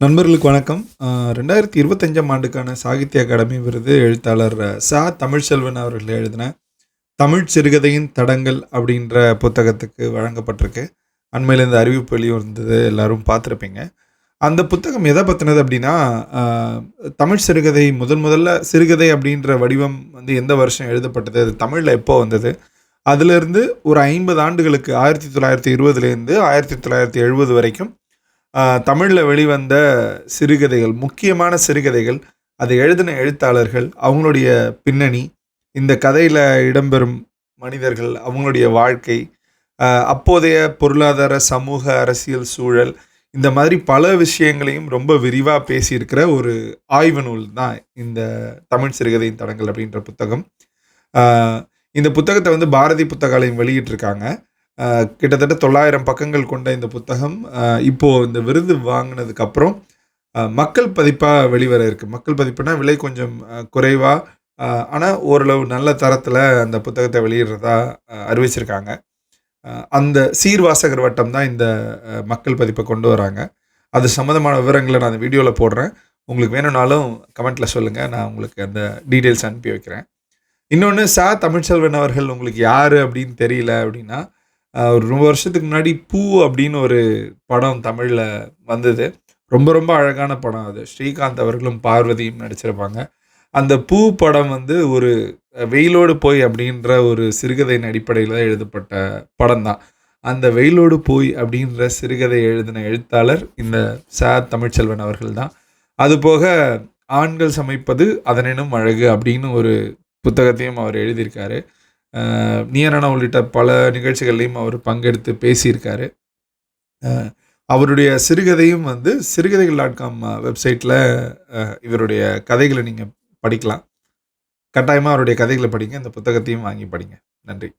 நண்பர்களுக்கு வணக்கம். 2025ஆம் ஆண்டுக்கான சாகித்ய அகாடமி விருது எழுத்தாளர் தமிழ்ச்செல்வன் அவர்கள் எழுதின தமிழ் சிறுகதையின் தடங்கள் அப்படின்ற புத்தகத்துக்கு வழங்கப்பட்டிருக்கு. அண்மையில் இந்த அறிவிப்பு வெளிவந்தது எல்லாரும் பார்த்துருப்பீங்க. அந்த புத்தகம் எதை பற்றினது அப்படின்னா, தமிழ் சிறுகதை முதல்ல சிறுகதை அப்படின்ற வடிவம் எந்த வருஷம் எழுதப்பட்டது, அது தமிழில் எப்போ வந்தது, அதிலிருந்து ஒரு 50 ஆண்டுகளுக்கு 1920லேருந்து 1970 வரைக்கும் தமிழில் வெளிவந்த சிறுகதைகள், முக்கியமான சிறுகதைகள், அதை எழுதின எழுத்தாளர்கள், அவங்களுடைய பின்னணி, இந்த கதையில் இடம்பெறும் மனிதர்கள், அவங்களுடைய வாழ்க்கை, அப்போதைய பொருளாதார, சமூக, அரசியல் சூழல், இந்த மாதிரி பல விஷயங்களையும் ரொம்ப விரிவாக பேசியிருக்கிற ஒரு ஆய்வு நூல் தான் இந்த தமிழ் சிறுகதையின் தடங்கள் அப்படின்ற புத்தகம். இந்த புத்தகத்தை பாரதி புத்தகாலயம் வெளியிட்டிருக்காங்க. கிட்டத்தட்ட 900 பக்கங்கள் கொண்ட இந்த புத்தகம் இப்போது இந்த விருது வாங்கினதுக்கப்புறம் மக்கள் பதிப்பாக வெளிவர இருக்குது. மக்கள் பதிப்புனா விலை கொஞ்சம் குறைவாக, ஆனால் ஓரளவு நல்ல தரத்தில் அந்த புத்தகத்தை வெளியிடுறதா அறிவிச்சிருக்காங்க. அந்த சீர்வாசகர் வட்டம் தான் இந்த மக்கள் பதிப்பை கொண்டு வராங்க. அது சம்மந்தமான விவரங்களை நான் அந்த வீடியோவில் போடுறேன். உங்களுக்கு வேணும்னாலும் கமெண்ட்டில் சொல்லுங்கள், நான் உங்களுக்கு அந்த டீட்டெயில்ஸ் அனுப்பி வைக்கிறேன். இன்னொன்று, தமிழ்ச்செல்வன் அவர்கள் உங்களுக்கு யார் அப்படின்னு தெரியல அப்படின்னா, ஒரு ரொம்ப வருஷத்துக்கு முன்னாடி பூ அப்படின்னு ஒரு படம் தமிழில் வந்தது. ரொம்ப ரொம்ப அழகான படம் அது. ஸ்ரீகாந்த் அவர்களும் பார்வதியும் நடிச்சிருப்பாங்க. அந்த பூ படம் ஒரு வெயிலோடு போய் அப்படின்ற ஒரு சிறுகதையின் அடிப்படையில் தான் எழுதப்பட்ட படம் தான். அந்த வெயிலோடு போய் அப்படின்ற சிறுகதை எழுதின எழுத்தாளர் இந்த தமிழ்ச்செல்வன் அவர்கள் தான். அதுபோக ஆண்கள் சமைப்பது அதனெனும் அழகு அப்படின்னு ஒரு புத்தகத்தையும் அவர் எழுதியிருக்காரு. நீயனானா உள்ளிட்ட பல நிகழ்ச்சிகள்லையும் அவர் பங்கெடுத்து பேசியிருக்காரு. அவருடைய சிறுகதையும் சிறுகதைகள்.com வெப்சைட்டில் இவருடைய கதைகளை நீங்கள் படிக்கலாம். கட்டாயமாக அவருடைய கதைகளை படிங்க. இந்த புத்தகத்தையும் வாங்கி படிங்க. நன்றி.